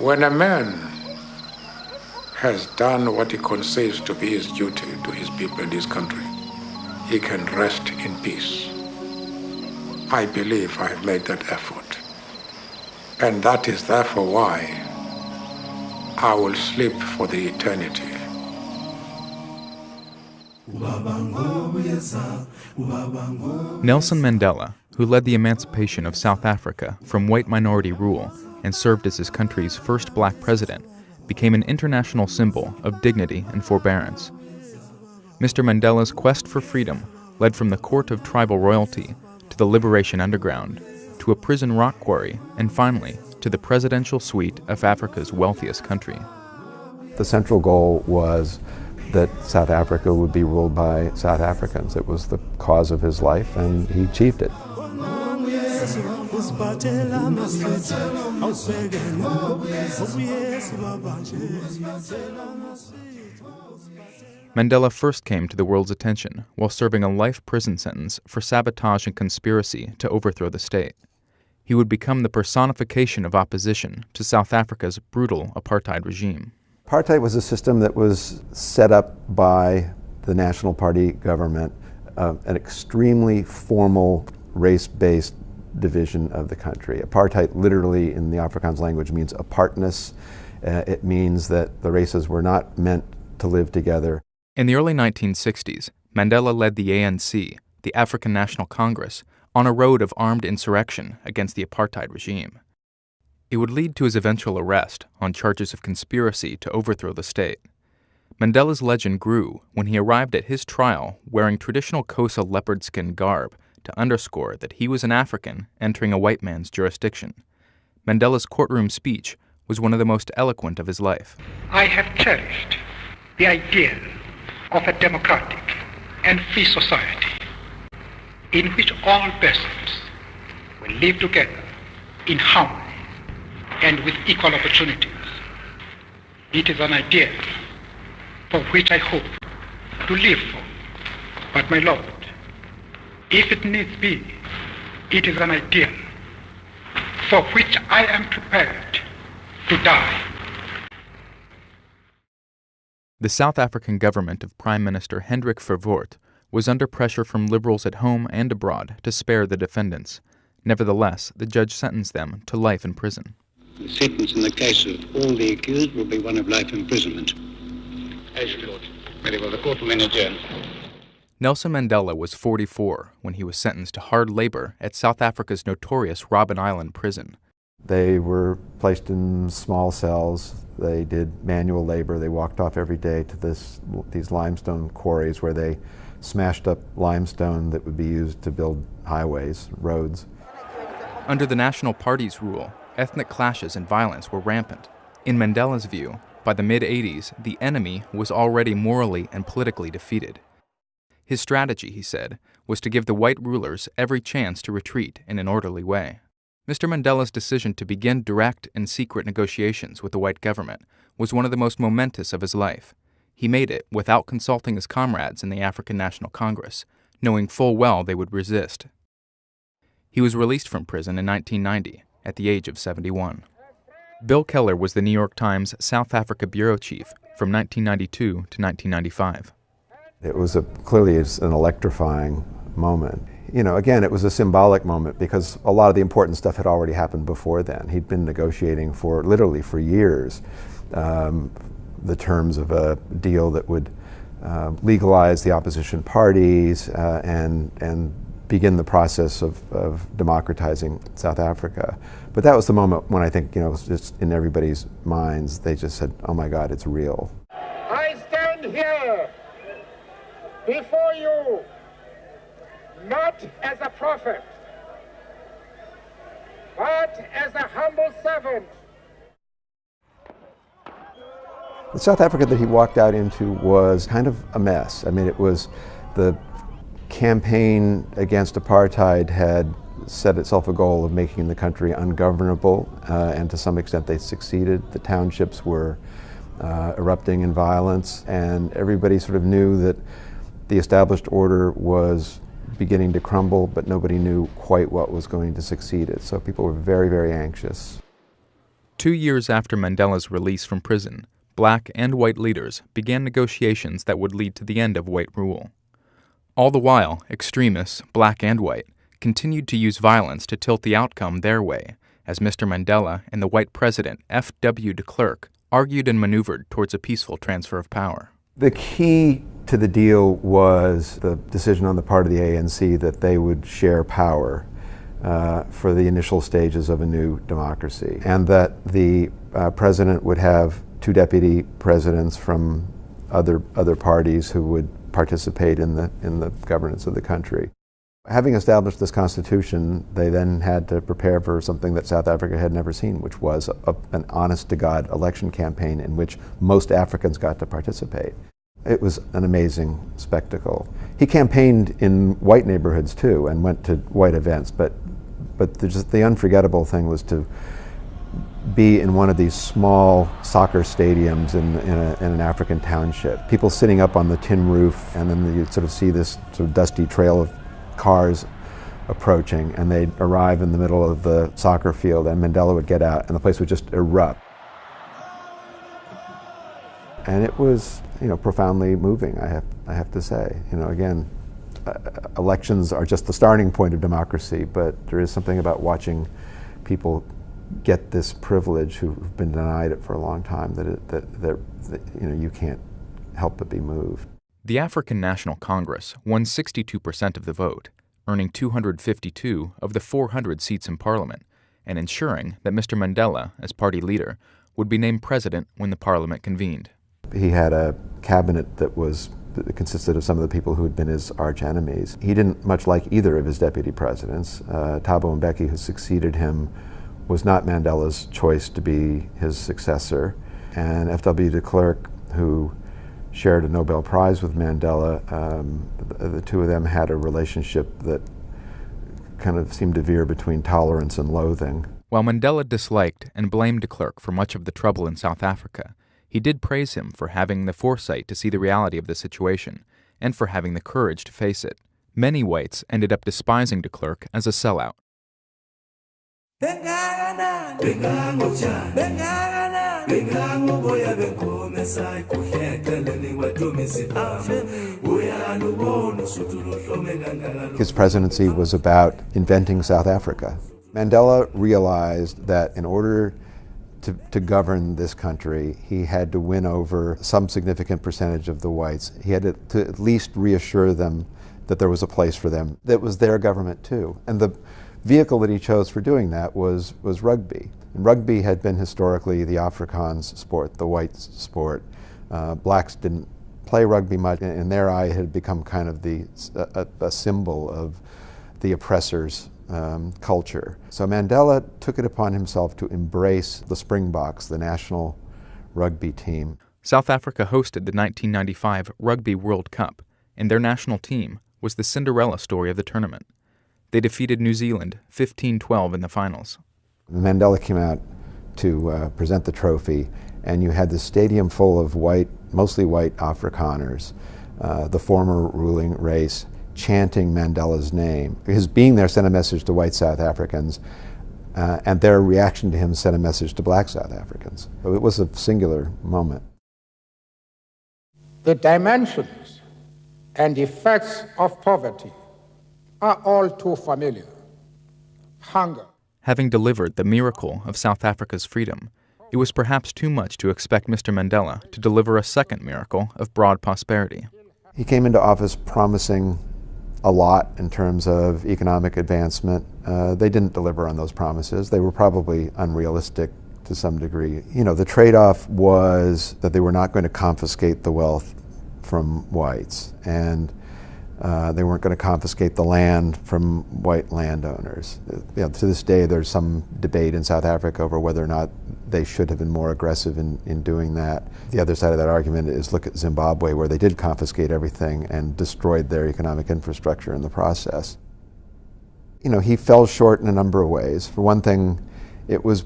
When a man has done what he conceives to be his duty to his people and his country, he can rest in peace. I believe I have made that effort. And that is therefore why I will sleep for the eternity. Nelson Mandela, who led the emancipation of South Africa from white minority rule and served as his country's first black president, became an international symbol of dignity and forbearance. Mr. Mandela's quest for freedom led from the court of tribal royalty to the Liberation Underground, to a prison rock quarry, and finally to the presidential suite of Africa's wealthiest country. The central goal was that South Africa would be ruled by South Africans. It was the cause of his life, and he achieved it. Mandela first came to the world's attention while serving a life prison sentence for sabotage and conspiracy to overthrow the state. He would become the personification of opposition to South Africa's brutal apartheid regime. Apartheid was a system that was set up by the National Party government, an extremely formal race-based division of the country. Apartheid literally in the Afrikaans language means apartness. It means that the races were not meant to live together. In the early 1960s, Mandela led the ANC, the African National Congress, on a road of armed insurrection against the apartheid regime. It would lead to his eventual arrest on charges of conspiracy to overthrow the state. Mandela's legend grew when he arrived at his trial wearing traditional Xhosa leopard skin garb to underscore that he was an African entering a white man's jurisdiction. Mandela's courtroom speech was one of the most eloquent of his life. I have cherished the idea of a democratic and free society in which all persons will live together in harmony and with equal opportunities. It is an idea for which I hope to live for. But my Lord, if it needs be, it is an idea for which I am prepared to die. The South African government of Prime Minister Hendrik Verwoerd was under pressure from liberals at home and abroad to spare the defendants. Nevertheless, the judge sentenced them to life in prison. The sentence in the case of all the accused will be one of life imprisonment. As you Lord. Very well, the court will then adjourn. Nelson Mandela was 44 when he was sentenced to hard labor at South Africa's notorious Robben Island prison. They were placed in small cells. They did manual labor. They walked off every day to these limestone quarries where they smashed up limestone that would be used to build highways, roads. Under the National Party's rule, ethnic clashes and violence were rampant. In Mandela's view, by the mid-'80s, the enemy was already morally and politically defeated. His strategy, he said, was to give the white rulers every chance to retreat in an orderly way. Mr. Mandela's decision to begin direct and secret negotiations with the white government was one of the most momentous of his life. He made it without consulting his comrades in the African National Congress, knowing full well they would resist. He was released from prison in 1990 at the age of 71. Bill Keller was the New York Times South Africa bureau chief from 1992 to 1995. It was clearly an electrifying moment. You know, again, it was a symbolic moment because a lot of the important stuff had already happened before then. He'd been negotiating literally for years the terms of a deal that would legalize the opposition parties and begin the process of democratizing South Africa. But that was the moment when I think, you know, it was just in everybody's minds, they just said, oh my God, it's real. I stand here before you not as a prophet, but as a humble servant. The South Africa that he walked out into was kind of a mess. I mean, it was the campaign against apartheid had set itself a goal of making the country ungovernable, and to some extent they succeeded. The townships were erupting in violence, and everybody sort of knew that the established order was beginning to crumble, but nobody knew quite what was going to succeed it. So people were very, very anxious. 2 years after Mandela's release from prison, black and white leaders began negotiations that would lead to the end of white rule. All the while, extremists, black and white, continued to use violence to tilt the outcome their way, as Mr. Mandela and the white president F.W. de Klerk argued and maneuvered towards a peaceful transfer of power. The key to the deal was the decision on the part of the ANC that they would share power for the initial stages of a new democracy, and that the president would have 2 deputy presidents from other parties who would participate in the governance of the country. Having established this constitution, they then had to prepare for something that South Africa had never seen, which was an honest-to-God election campaign in which most Africans got to participate. It was an amazing spectacle. He campaigned in white neighborhoods too and went to white events, but the unforgettable thing was to be in one of these small soccer stadiums in an African township. People sitting up on the tin roof, and then you sort of see this sort of dusty trail of cars approaching, and they'd arrive in the middle of the soccer field, and Mandela would get out and the place would just erupt. And it was, profoundly moving, I have to say. Again, elections are just the starting point of democracy, but there is something about watching people get this privilege who've been denied it for a long time that you can't help but be moved. The African National Congress won 62% of the vote, earning 252 of the 400 seats in Parliament, and ensuring that Mr. Mandela, as party leader, would be named president when the Parliament convened. He had a cabinet that consisted of some of the people who had been his arch enemies. He didn't much like either of his deputy presidents. Thabo Mbeki, who succeeded him, was not Mandela's choice to be his successor. And F.W. de Klerk, who shared a Nobel Prize with Mandela, the two of them had a relationship that kind of seemed to veer between tolerance and loathing. While Mandela disliked and blamed de Klerk for much of the trouble in South Africa, he did praise him for having the foresight to see the reality of the situation and for having the courage to face it. Many whites ended up despising de Klerk as a sellout. His presidency was about inventing South Africa. Mandela realized that in order to govern this country, he had to win over some significant percentage of the whites. He had to at least reassure them that there was a place for them, that was their government too. And the vehicle that he chose for doing that was rugby. And rugby had been historically the Afrikaans sport, the whites' sport. Blacks didn't play rugby much. In their eye, it had become kind of a symbol of the oppressor's culture. So Mandela took it upon himself to embrace the Springboks, the national rugby team. South Africa hosted the 1995 Rugby World Cup, and their national team was the Cinderella story of the tournament. They defeated New Zealand 15-12 in the finals. Mandela came out to present the trophy, and you had this stadium full of mostly white Afrikaners, the former ruling race, chanting Mandela's name. His being there sent a message to white South Africans, and their reaction to him sent a message to black South Africans. So it was a singular moment. The dimensions and effects of poverty are all too familiar. Hunger. Having delivered the miracle of South Africa's freedom, it was perhaps too much to expect Mr. Mandela to deliver a second miracle of broad prosperity. He came into office promising a lot in terms of economic advancement. They didn't deliver on those promises. They were probably unrealistic to some degree. The trade-off was that they were not going to confiscate the wealth from whites, and they weren't going to confiscate the land from white landowners. To this day, there's some debate in South Africa over whether or not they should have been more aggressive in doing that. The other side of that argument is look at Zimbabwe, where they did confiscate everything and destroyed their economic infrastructure in the process. He fell short in a number of ways. For one thing, it was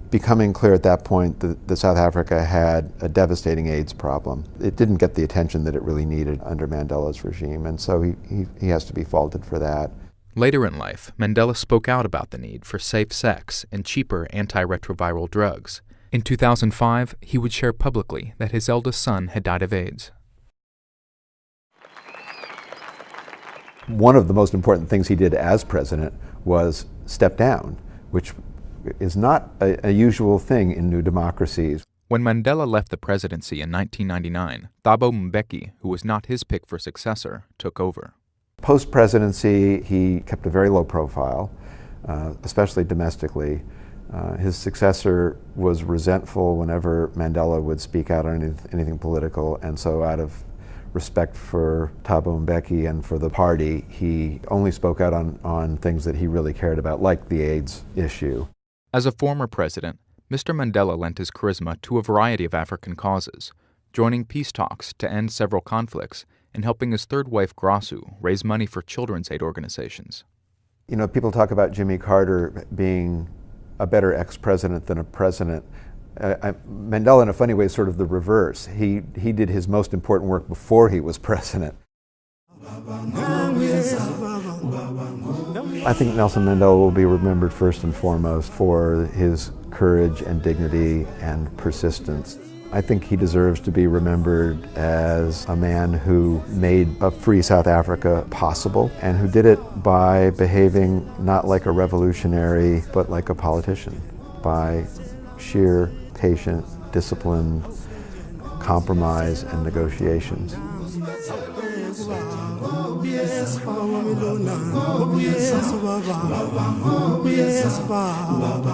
becoming clear at that point that South Africa had a devastating AIDS problem. It didn't get the attention that it really needed under Mandela's regime, and so he has to be faulted for that. Later in life, Mandela spoke out about the need for safe sex and cheaper antiretroviral drugs. In 2005, he would share publicly that his eldest son had died of AIDS. One of the most important things he did as president was step down, which is not a usual thing in new democracies. When Mandela left the presidency in 1999, Thabo Mbeki, who was not his pick for successor, took over. Post-presidency, he kept a very low profile, especially domestically. His successor was resentful whenever Mandela would speak out on anything political, and so out of respect for Thabo Mbeki and for the party, he only spoke out on things that he really cared about, like the AIDS issue. As a former president, Mr. Mandela lent his charisma to a variety of African causes, joining peace talks to end several conflicts and helping his third wife, Grasu, raise money for children's aid organizations. You know, people talk about Jimmy Carter being a better ex-president than a president. Mandela, in a funny way, is sort of the reverse. He did his most important work before he was president. I think Nelson Mandela will be remembered first and foremost for his courage and dignity and persistence. I think he deserves to be remembered as a man who made a free South Africa possible and who did it by behaving not like a revolutionary but like a politician, by sheer patient, disciplined compromise and negotiations. Baba,